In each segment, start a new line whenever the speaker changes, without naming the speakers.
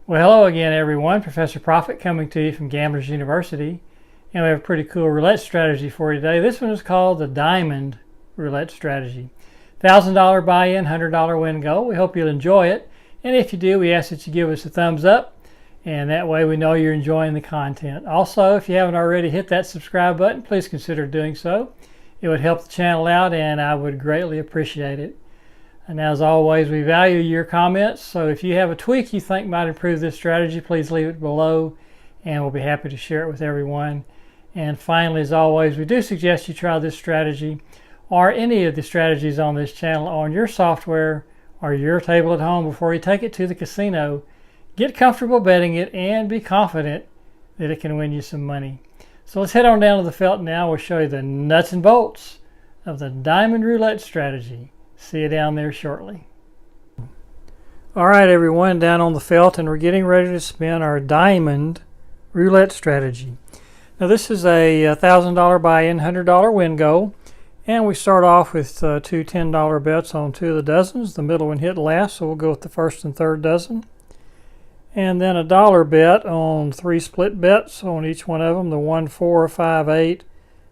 Well, hello again, everyone. Professor Profit coming to you from Gamblers University. And we have a pretty cool roulette strategy for you today. This one is called the Diamond Roulette Strategy. $1,000 buy-in, $100 win goal. We hope you'll enjoy it. And if you do, we ask that you give us a thumbs up. And that way we know you're enjoying the content. Also, if you haven't already hit that subscribe button, please consider doing so. It would help the channel out and I would greatly appreciate it. And as always, we value your comments, so if you have a tweak you think might improve this strategy, please leave it below, and we'll be happy to share it with everyone. And finally, as always, we do suggest you try this strategy or any of the strategies on this channel on your software or your table at home before you take it to the casino. Get comfortable betting it and be confident that it can win you some money. So let's head on down to the felt now. We'll show you the nuts and bolts of the Diamond Roulette strategy. See you down there shortly. All right, everyone, down on the felt, and we're getting ready to spin our Diamond Roulette strategy. Now, this is a $1,000 buy-in, $100 win goal, and we start off with two $10 bets on two of the dozens. The middle one hit last, so we'll go with the first and third dozen. And then a $1 bet on three split bets on each one of them, the 1, 4, 5, 8,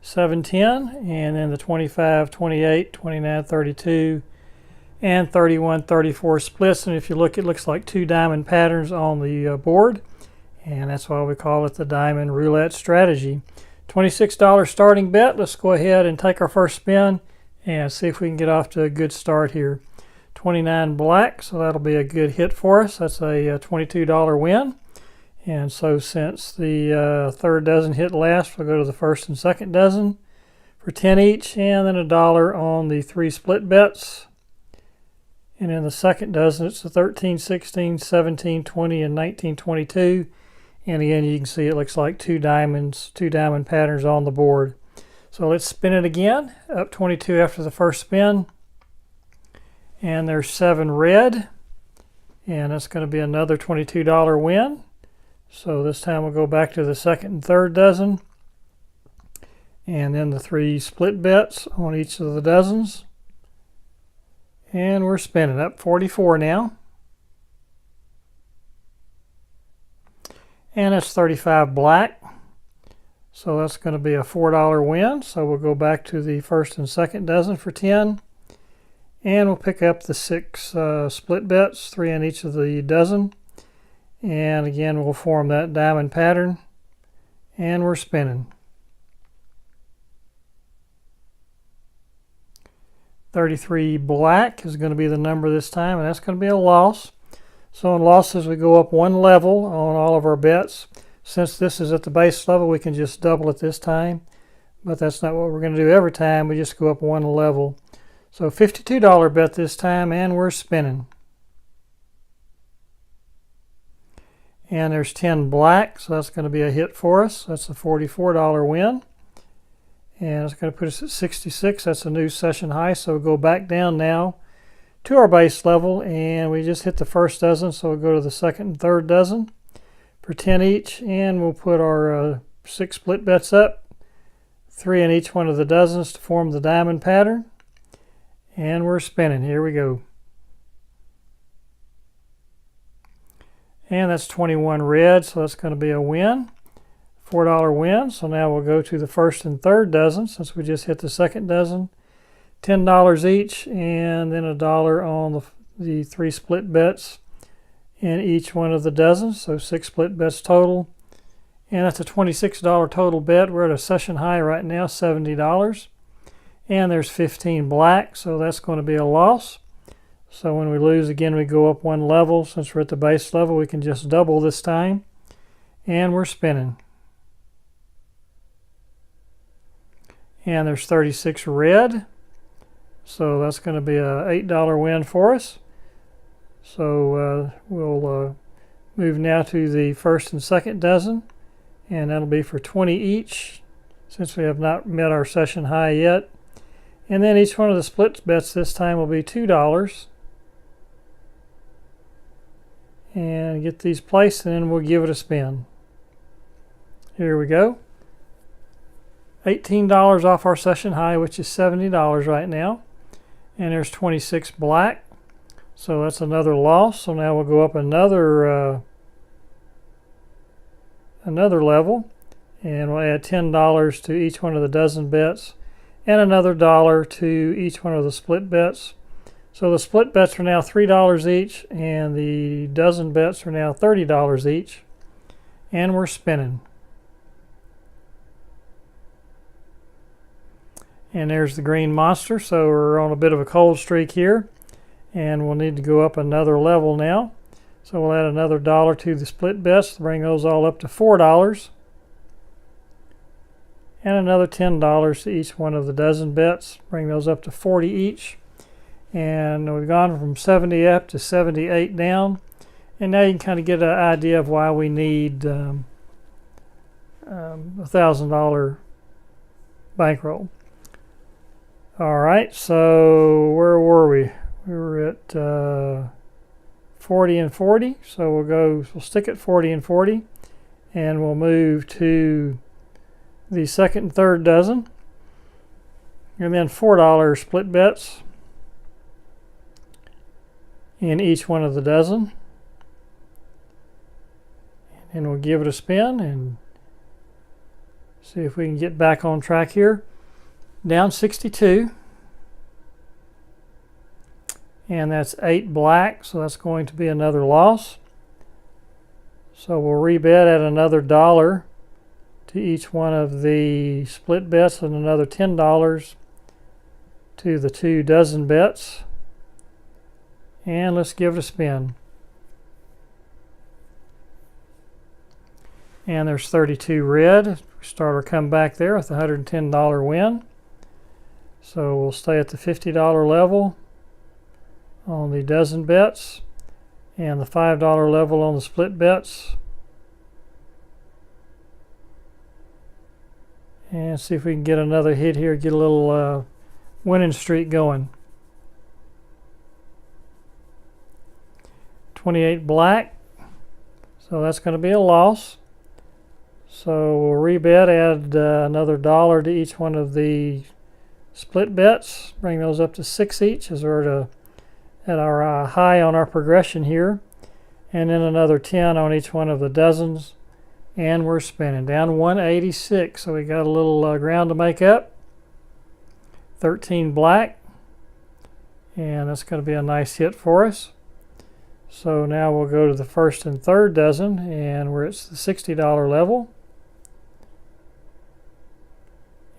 7, 10, and then the 25, 28, 29, 32, and 31, 34 splits. And if you look, it looks like two diamond patterns on the board, and that's why we call it the Diamond Roulette strategy. $26 starting bet. Let's go ahead and take our first spin and see if we can get off to a good start here. 29 black, so that'll be a good hit for us. That's a $22 win. And so since the third dozen hit last, we'll go to the first and second dozen for 10 each, and then $1 on the three split bets. And in the second dozen, it's the 13, 16, 17, 20, and 19, 22. And again, you can see it looks like two diamond patterns on the board. So let's spin it again. Up 22 after the first spin. And there's 7 red. And that's going to be another $22 win. So this time we'll go back to the second and third dozen, and then the three split bets on each of the dozens. And we're spinning up 44 now. And that's 35 black. So that's going to be a $4 win. So we'll go back to the first and second dozen for 10. And we'll pick up the 6 split bets, 3 on each of the dozen. And again, we'll form that diamond pattern, and we're spinning. 33 black is going to be the number this time, and that's going to be a loss. So in losses, we go up one level on all of our bets. Since this is at the base level, we can just double it this time, but that's not what we're going to do every time. We just go up one level. So $52 bet this time, and we're spinning. And there's 10 black, so that's going to be a hit for us. That's a $44 win. And it's going to put us at 66. That's a new session high. So we'll go back down now to our base level. And we just hit the first dozen. So we'll go to the second and third dozen for 10 each. And we'll put our 6 split bets up. 3 in each one of the dozens to form the diamond pattern. And we're spinning. Here we go. And that's 21 red, so that's going to be a win. $4 win. So now we'll go to the first and third dozen since we just hit the second dozen. $10 each, and then $1 on the 3 split bets in each one of the dozens. So 6 split bets total. And that's a $26 total bet. We're at a session high right now, $70. And there's 15 black, so that's going to be a loss. So when we lose again, we go up one level. Since we're at the base level, we can just double this time. And we're spinning. And there's 36 red. So that's going to be a $8 win for us. So we'll move now to the first and second dozen. And that'll be for 20 each, since we have not met our session high yet. And then each one of the split bets this time will be $2. And get these placed, and then we'll give it a spin. Here we go. $18 off our session high, which is $70 right now. And there's 26 black. So that's another loss. So now we'll go up another another level, and we'll add $10 to each one of the dozen bets and another $1 to each one of the split bets. So the split bets are now $3 each, and the dozen bets are now $30 each, and we're spinning. And there's the green monster. So we're on a bit of a cold streak here, and we'll need to go up another level now. So we'll add another $1 to the split bets to bring those all up to $4, and another $10 to each one of the dozen bets, bring those up to 40 each. And we've gone from 70 up to 78 down, and now you can kind of get an idea of why we need $1,000 bankroll. All right, so where were we? We were at 40 and 40, so we'll stick at 40 and 40, and we'll move to the second and third dozen, and then $4 split bets in each one of the dozen. And we'll give it a spin and see if we can get back on track here. Down 62, and that's 8 black, so that's going to be another loss. So we'll rebet at another $1 to each one of the split bets and another $10 to the 2 dozen bets. And let's give it a spin. And there's 32 red. We start our comeback there with a $110 win. So we'll stay at the $50 level on the dozen bets and the $5 level on the split bets. And see if we can get another hit here, get a little winning streak going. 28 black, so that's going to be a loss. So we'll rebet, add another $1 to each one of the split bets, bring those up to 6 each as we're at our high on our progression here, and then another 10 on each one of the dozens, and we're spinning. Down 186, so we got a little ground to make up. 13 black, and that's going to be a nice hit for us. So now we'll go to the first and third dozen, and we're at the $60 level.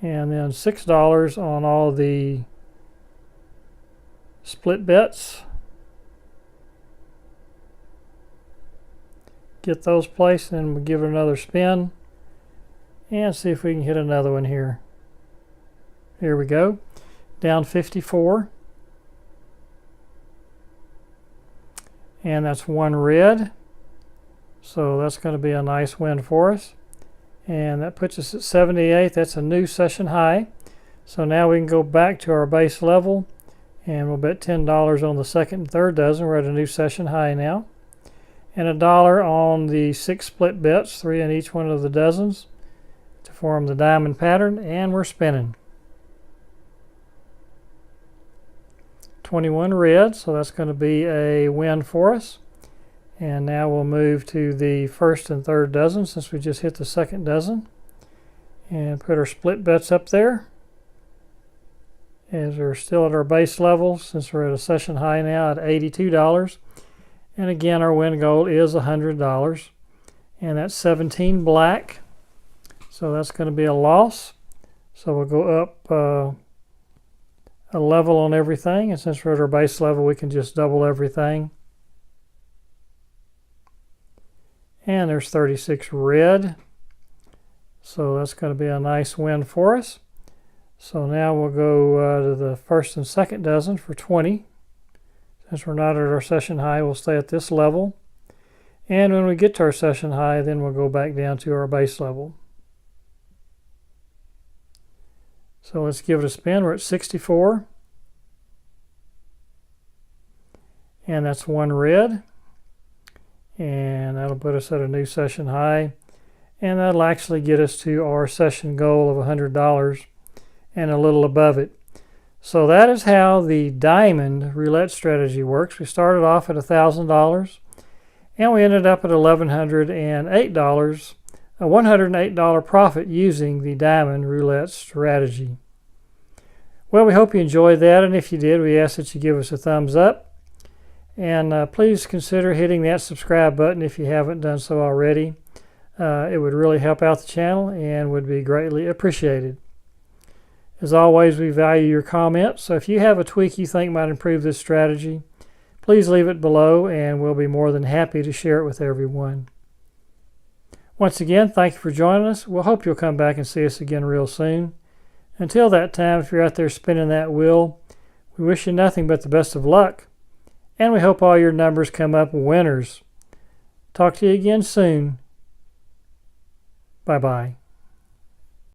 And then $6 on all the split bets. Get those placed, and we'll give it another spin and see if we can hit another one here. Here we go. Down 54. And that's 1 red. So that's going to be a nice win for us. And that puts us at 78. That's a new session high. So now we can go back to our base level, and we'll bet $10 on the second and third dozen. We're at a new session high now. And $1 on the 6 split bets, 3 on each one of the dozens, to form the diamond pattern, and we're spinning. 21 red, so that's going to be a win for us. And now we'll move to the first and third dozen since we just hit the second dozen, and put our split bets up there as we're still at our base level since we're at a session high now at $82. And again, our win goal is $100, and that's 17 black, so that's going to be a loss. So we'll go up a level on everything, and since we're at our base level, we can just double everything. And there's 36 red, so that's going to be a nice win for us. So now we'll go to the first and second dozen for 20. Since we're not at our session high, we'll stay at this level. And when we get to our session high, then we'll go back down to our base level. So let's give it a spin. We're at 64. And that's 1 red. And that'll put us at a new session high. And that'll actually get us to our session goal of $100 and a little above it. So that is how the diamond roulette strategy works. We started off at $1,000 and we ended up at $1,108 a $108 profit using the diamond roulette strategy. Well, we hope you enjoyed that, and if you did, we ask that you give us a thumbs up. And please consider hitting that subscribe button if you haven't done so already. It would really help out the channel and would be greatly appreciated. As always, we value your comments, so if you have a tweak you think might improve this strategy, please leave it below and we'll be more than happy to share it with everyone. Once again, thank you for joining us. We'll hope you'll come back and see us again real soon. Until that time, if you're out there spinning that wheel, we wish you nothing but the best of luck, and we hope all your numbers come up winners. Talk to you again soon. Bye-bye.